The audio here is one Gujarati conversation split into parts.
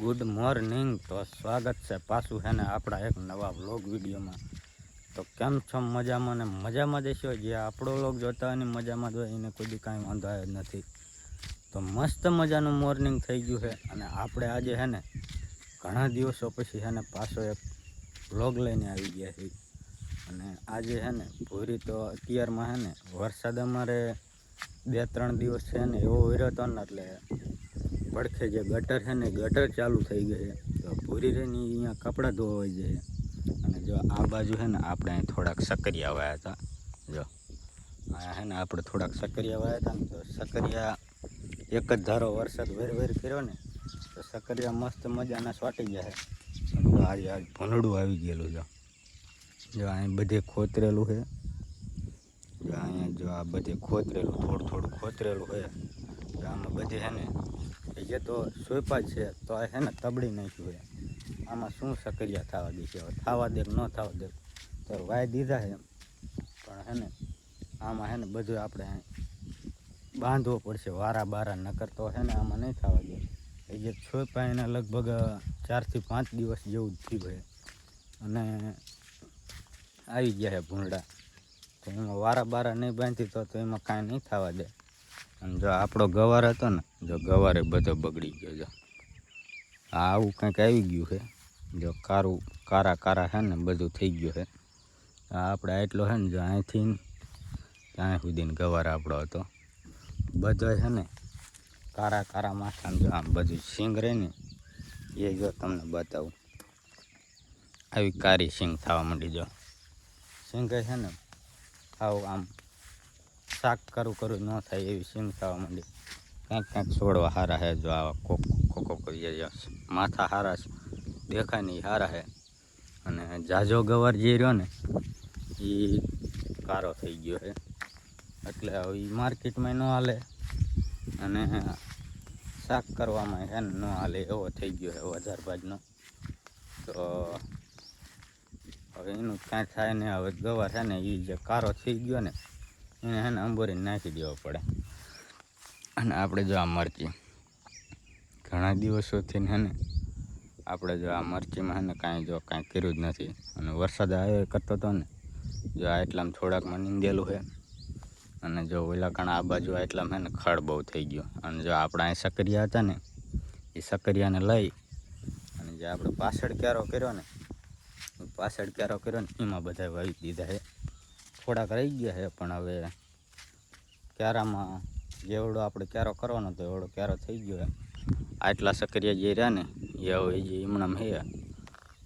Good morning. તો સ્વાગત છે પાછું છે ને આપણા એક નવા વ્લોગ વિડીયોમાં. તો કેમ છો? મજામાં ને મજામાં જશો. જે આપણો વ્લોગ જોતા હોય ને મજામાં જ હોય એને કોઈ દી કાંઈ વાંધો આવ્યો જ નથી. તો મસ્ત મજાનું મોર્નિંગ થઈ ગયું છે અને આપણે આજે છે ને ઘણા દિવસો પછી છે ને પાછો એક વ્લોગ લઈને આવી ગયા છે. અને આજે છે ને ભૂરી તો અત્યારમાં છે ને વરસાદ અમારે 2-3 દિવસ છે ને એવો વર્યો હતો ને એટલે પડખે જે ગટર છે ને ગટર ચાલુ થઈ ગઈ છે. તો ભૂરી રહીને અહીંયા કપડાં ધોવાઈ જાય. અને જો આ બાજુ છે ને આપણે અહીં થોડાક સકરિયા વાયા હતા. જો અહીંયા છે ને આપણે થોડાક સકરિયા વાયા હતા ને તો સકરિયા એક જ ધારો વરસાદ વેર કર્યો ને તો સકરિયા મસ્ત મજાના સ્વાટી ગયા છે. તો આજે ભૂંડળું આવી ગયેલું. જો અહીં બધે ખોતરેલું છે. જો અહીંયા જો આ બધે ખોતરેલું થોડું ખોતરેલું છે. તો આમાં બધે છે ને જે તો સોયપા છે તો આ છે ને તબડી નાખ્યું છે. આમાં શું સકરિયા થવા દે છે? હવે થવા દે કે ન થવા દે તો વાય દીધા છે. પણ છે ને આમાં છે ને બધું આપણે બાંધવો પડશે વારા બારા, નકર તો છે ને આમાં નહીં થવા દે. એ જે સોયપા એને લગભગ 4 થી 5 દિવસ જેવું જ થયું છે અને આવી ગયા છે ભૂંડા. તો એમાં વારા બારા નહીં બાંધી તો એમાં કાંઈ નહીં થવા દે. અને જો આપણો ગવાર હતો ને, જો ગવારે બધો બગડી ગયો. જો આવું કંઈક આવી ગયું છે. જો કારા છે ને બધું થઈ ગયું છે. આપણે આટલો છે ને જો અહીંથી ત્યાં સુધીને ગવાર આપણો હતો બધો છે ને કારા માથામાં. જો આમ બધું સિંગ રહે ને એ જો તમને બતાવું, આવી કારી સિંગ થવા માંડી. જો સિંગ છે ને આવું આમ શાક કરું ન થાય એવી સિંગ થવા માંડી. ક્યાંક છોડવા સારા છે. જો આવા ખોખો કરીએ માથા સારા દેખાય ને એ સારા છે. અને જાજો ગવાર જે રહ્યો ને એ કારો થઈ ગયો છે એટલે હવે એ માર્કેટમાં ન હાલે અને શાક કરવામાં છે ને ન હાલે એવો થઈ ગયો છે વધારે ભાજનો. તો હવે એનું કાંઈ થાય ને. હવે ગવાર છે ને એ જે કારો થઈ ગયો ને એને છે ને અંબોરીને નાખી દેવો પડે. અને આપણે જો આ મરચી ઘણા દિવસોથી છે ને આપણે જો આ મરચીમાં છે ને કાંઈ કર્યું જ નથી. અને વરસાદ આવ્યો કરતો હતો ને જો આ એટલામાં થોડાકમાં નીંદેલું છે. અને જો ઓલા ઘણા આ બાજુ એટલામાં છે ને ખડ બહુ થઈ ગયો. અને જો આપણા અહીં સકરિયા હતા ને એ સકરિયાને લઈ અને જે આપણે પાછળ ક્યારો કર્યો ને એમાં બધા વાવી દીધા છે. થોડાક રહી ગયા છે પણ હવે ક્યારામાં જેવડો આપણે ક્યારો કરવાનો તો એવડો ક્યારો થઈ ગયો છે. આટલા સકરિયા જે રહ્યા ને એ હવે જે હમણાં છે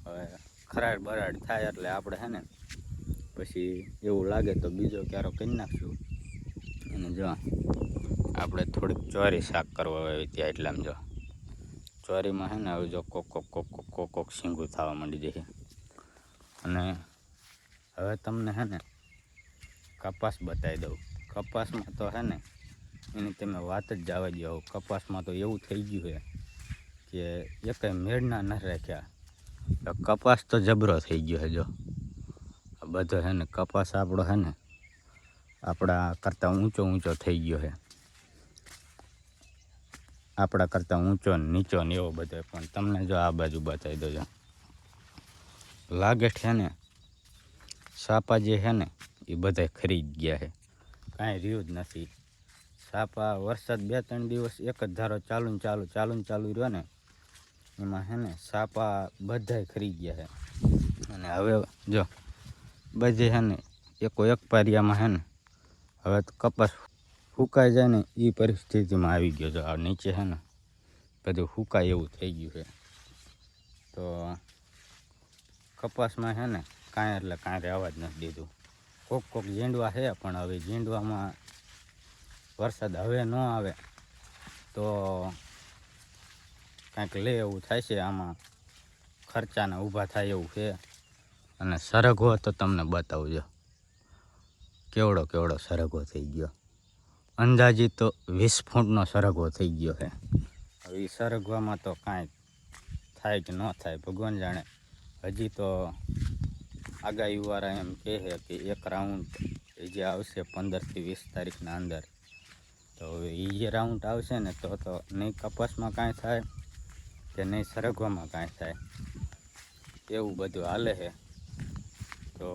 હવે ખરાડ બરાડ થાય એટલે આપણે છે ને પછી એવું લાગે તો બીજો ક્યારો કરી નાખશું. અને જો આપણે થોડીક ચોરી શાક કરવા આવી ત્યાં એટલામાં જો ચોરીમાં છે ને હવે જો કોક શીંગું થવા માંડી જાય. અને હવે તમને છે ને કપાસ બતાવી દઉં. કપાસમાં તો છે ને એની તમે વાત જ જવા દો. કપાસમાં તો એવું થઈ ગયું છે કે એકેય મેળના ન રાખ્યા. કપાસ તો જબરો થઈ ગયો છે. જો બધો છે ને કપાસ આપણો છે ને આપણા કરતાં ઊંચો થઈ ગયો છે. આપણા કરતાં ઊંચો નીચો ને એવો બધો. પણ તમને જો આ બાજુ બતાવી દો. જો લાગે છે ને સાપા જે છે ને એ બધા ખરી જ ગયા છે. કાંઈ રહ્યું જ નથી. સાપા વરસાદ 2-3 દિવસ એક જ ધારો ચાલુ રહ્યો ને એમાં છે ને સાપા બધાય ખરી ગયા છે. અને હવે જો બધે છે ને એક પારિયામાં છે ને હવે તો કપાસ સુકાઈ જાય ને એ પરિસ્થિતિમાં આવી ગયો. જો આ નીચે છે ને બધું સુકાય એવું થઈ ગયું છે. તો કપાસમાં છે ને કાંઈ રહેવા જ નથી દીધું. કોક ઝીંડવા છે પણ હવે ઝીંડવામાં વરસાદ હવે ન આવે તો કાંઈક લે એવું થાય છે. આમાં ખર્ચાને ઊભા થાય એવું છે. અને સરગવો તો તમને બતાવજો કેવડો સરગવો થઈ ગયો. અંદાજિત તો 20 ફૂટનો સરગવો થઈ ગયો છે. હવે એ સરગવામાં તો કાંઈ થાય કે ન થાય ભગવાન જાણે. હજી તો આગાહીવાળા એમ કહે છે કે એક રાઉન્ડ જે આવશે 15 થી 20 તારીખના અંદર. તો હવે એ જે રાઉન્ડ આવશે ને તો નહીં કપાસમાં કાંઈ થાય કે નહીં સરગવામાં કાંઈ થાય, એવું બધું હાલે છે. તો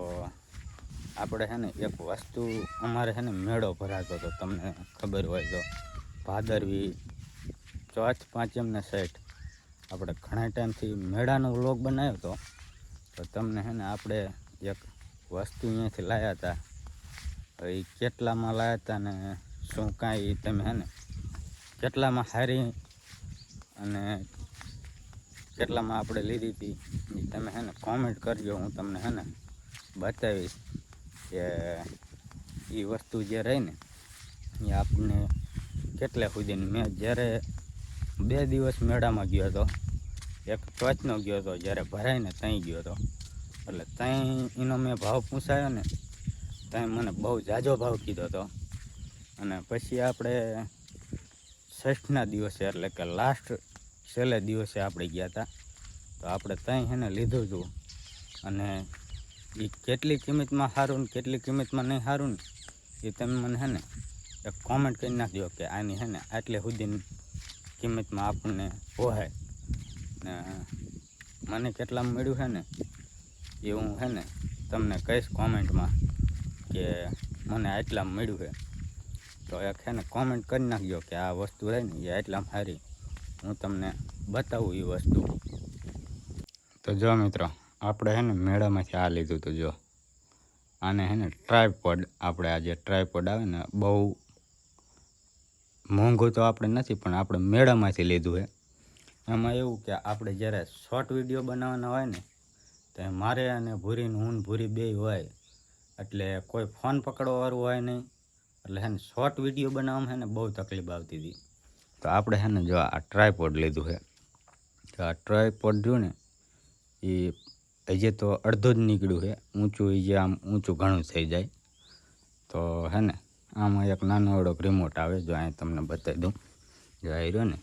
આપણે છે ને એક વસ્તુ અમારે છે ને મેળો ભરાતો હતો, તમને ખબર હોય તો ભાદરવી ચોથ પાંચમને સેટ આપણે ઘણા ટાઈમથી મેળાનો વ્લોગ બનાવ્યો હતો. તો તમને છે ને આપણે એક વસ્તુ અહીંયાથી લાવ્યા હતા. એ કેટલામાં લાવ્યા હતા ને શું કાંઈ તમે છે ને કેટલામાં સારી અને કેટલામાં આપણે લીધી હતી એ તમે છે ને કોમેન્ટ કરજો. હું તમને છે ને બતાવીશ કે એ વસ્તુ જે રહી ને એ આપણને કેટલા સુધીની. મેં જ્યારે 2 દિવસ મેળામાં ગયો હતો, એક ચોથનો ગયો હતો જ્યારે ભરાઈને ત્યાં ગયો હતો. એટલે ત્યાં એનો મેં ભાવ પૂછાયો ને ત્યાં મને બહુ ઝાઝો ભાવ કીધો હતો. અને પછી આપણે 6ના દિવસે એટલે કે લાસ્ટ છેલ્લે દિવસે આપણે ગયા હતા. તો આપણે ત્યાં છે ને લીધું હતું. અને એ કેટલી કિંમતમાં સારું ને કેટલી કિંમતમાં નહીં સારું ને એ તમે મને છે ને એક કોમેન્ટ કરી નાખજો કે આની છે ને આટલે સુધીની કિંમતમાં આપણને પોહાય ને મને કેટલામાં મળ્યું છે ને એ હું છે ને તમને કહીશ કોમેન્ટમાં કે મને આટલામાં મળ્યું છે. તો એક છે ને કોમેન્ટ કરી નાખજો કે આ વસ્તુ રહે ને એ આટલામાં સારી, હું તમને બતાવું એ વસ્તુ. તો જો મિત્રો આપણે છે ને મેળામાંથી આ લીધું હતું. જો આને છે ને ટ્રાયપોડ, આપણે આ જે ટ્રાયપોડ આવે ને બહુ મોંઘું તો આપણે નથી પણ આપણે મેળામાંથી લીધું છે. એમાં એવું કે આપણે જ્યારે શોર્ટ વિડીયો બનાવવાના હોય ને તો મારે અને ભૂરીનું હું ભૂરી બેય હોય એટલે કોઈ ફોન પકડવાવાળું હોય નહીં. એટલે છે ને શોર્ટ વિડીયો બનાવવામાં છે ને બહુ તકલીફ આવતી હતી. તો આપણે છે ને જો આ ટ્રાયપોડ લીધું છે. તો આ ટ્રાયપોડ જો ને એ હજી તો અડધું જ નીકળ્યું છે, ઊંચું એ જે આમ ઊંચું ઘણું થઈ જાય. તો હે ને આમાં એક નાનો એવડો રિમોટ આવે, જો અહીં તમને બતાવી દઉં. જો આ રહ્યો ને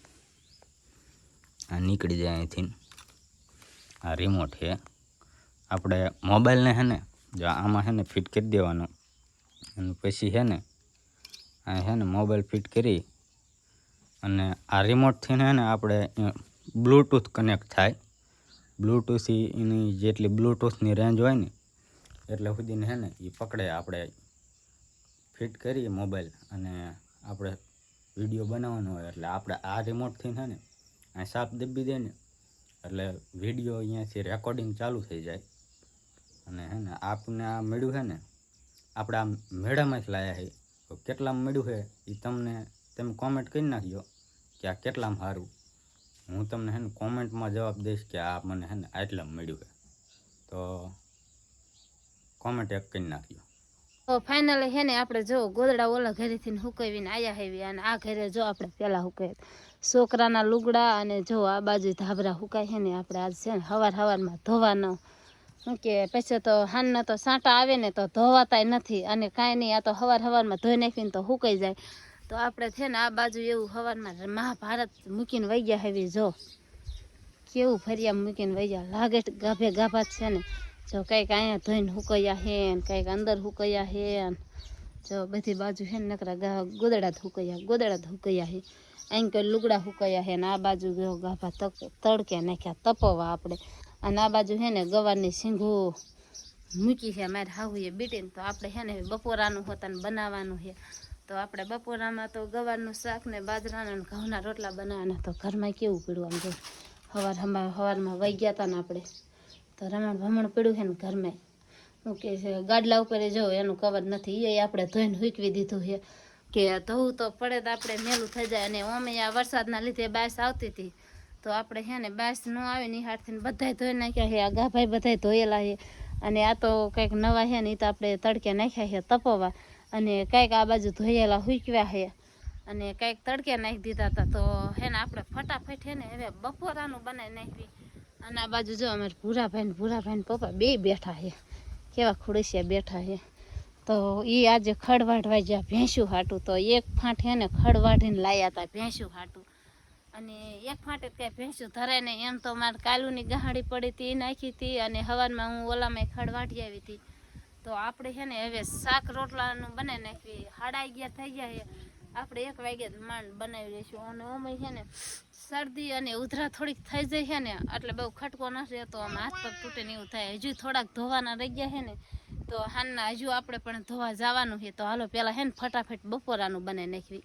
આ નીકળી જાય અહીંથી. આ રિમોટ છે. આપણે મોબાઈલને છે ને જો આમાં છે ને ફિટ કરી દેવાનો. અને પછી છે ને આ છે ને મોબાઈલ ફિટ કરી અને આ રિમોટથી છે ને આપણે બ્લૂટૂથ કનેક્ટ થાય. બ્લૂટૂથથી એની જેટલી બ્લૂટૂથની રેન્જ હોય ને એટલે સુધીને છે ને એ પકડે. આપણે ફિટ કરીએ મોબાઈલ અને આપણે વિડીયો બનાવવાનો હોય એટલે આપણે આ રિમોટથી છે ને આ સાપ દબી દે ને એટલે વિડીયો અહીંયાથી રેકોર્ડિંગ ચાલુ થઈ જાય. અને છે ને આપણને આ મળ્યું છે ને આપણે આ મેળામાં જ લાવ્યા છે. તો કેટલામાં મળ્યું છે એ તમે કોમેન્ટ કરી નાખજો કે આ કેટલામાં સારું. હું તમને છે ને કોમેન્ટમાં જવાબ દઈશ કે આ મને છે ને આટલામાં મળ્યું છે. તો કોમેન્ટ એક કરી નાખજો. તો ફાઇનલી છે ને આપણે જો ગોદડા ઓલા ઘરેથી હુકાવીને આવ્યા હેવી અને આ ઘરે જો આપણે પહેલાં હુકાય છોકરાના લુગડા અને જો આ બાજુ ધાબરા હુકાય છે ને આપણે આજ છે ને સવારમાં ધોવાનો શું કે પછી તો હાનના તો સાંટા આવે ને તો ધોવાતાય નથી અને કાંઈ નહીં. આ તો સવારમાં ધોઈ નાખીને તો હુકાઈ જાય. તો આપણે છે ને આ બાજુ એવું સવારમાં મહાભારત મૂકીને વહી ગયા હેવી. જો કેવું ફરિયામાં મૂકીને વહી ગયા, લાગે ગાભે ગાભા છે ને. જો કંઈક અહીંયા ધોઈને હુકાયા હે ને કંઈક અંદર હુકાયા હે ને જો બધી બાજુ છે ને નકરા ગોદડા જ હુકાયા હે. અહીં કોઈ લુગડા હુકાયા હે ને આ બાજુ ગાભા તડકે નાખ્યા તપવા આપણે. અને આ બાજુ છે ને ગવારની સિંગું મૂકી છે મારે હાહુએ બીટીને. તો આપણે છે ને બપોરાનું હોતા ને બનાવવાનું છે. તો આપણે બપોરામાં તો ગવારનું શાક ને બાજરાના ને ઘઉંના રોટલા બનાવવાના. તો ઘરમાં કેવું પીડું આમ જો સવારમાં વહી ગયા હતા ને આપણે તો રમણ પડ્યું છે ને ઘરમાં. શું કહે છે ગાડલા ઉપર જો એનું કવર નથી, એ આપણે ધોઈને હૂકવી દીધું છે કે ધોવું તો પડે તો આપણે મેલું થઈ જાય. અને અમે આ વરસાદના લીધે બાસ આવતી હતી તો આપણે છે ને બાસ ન આવે નિહાળથી બધાય ધોઈ નાખ્યા છે. આ ગાભાઈ બધાય ધોયેલા છે. અને આ તો કંઈક નવા છે ને એ તો આપણે તડકે નાખ્યા છે તપવા. અને કંઈક આ બાજુ ધોયેલા હૂકવ્યા છે અને કંઈક તડકે નાખી દીધા હતા. તો હે ને આપણે ફટાફટ છે ને હવે બપોરાનું બનાવી નાખવી. અને આ બાજુ જો અમારે ભૂરાભાઈ પપ્પા બે બેઠા છે, કેવા ખુડસિયા બેઠા છે. તો એ આજે ખડ વાઢવા ગયા ભેંસું હાટું. તો એક ફાંટ છે ને ખડ વાઢીને લાવ્યા હતા ભેંસું હાટું. અને એક ફાંટે ત્યાં ભેંસું ધરાય ને એમ તો મારે કાલુની ગહાડી પડી હતી એ નાખી હતી અને સવારમાં હું ઓલામાં ખડ વાઢી આવી હતી. તો આપણે છે ને હવે શાક રોટલાનું બનાવી નાખવી. 11:30 થઈ ગયા છે આપણે 1 વાગ્યા માંડ બનાવી લઈશું. અને ઓમય છે ને શરદી અને ઉધરા થોડીક થઈ જાય છે ને એટલે બહુ ખટકો નથી રહેતો, આમ હાથ પગ તૂટે ને એવું થાય. હજુ થોડાક ધોવાના રહી ગયા છે ને તો હાનના હજુ આપણે પણ ધોવા જવાનું છે. તો હાલો પહેલાં છે ને ફટાફટ બપોરાનું બનાવી નાખવી.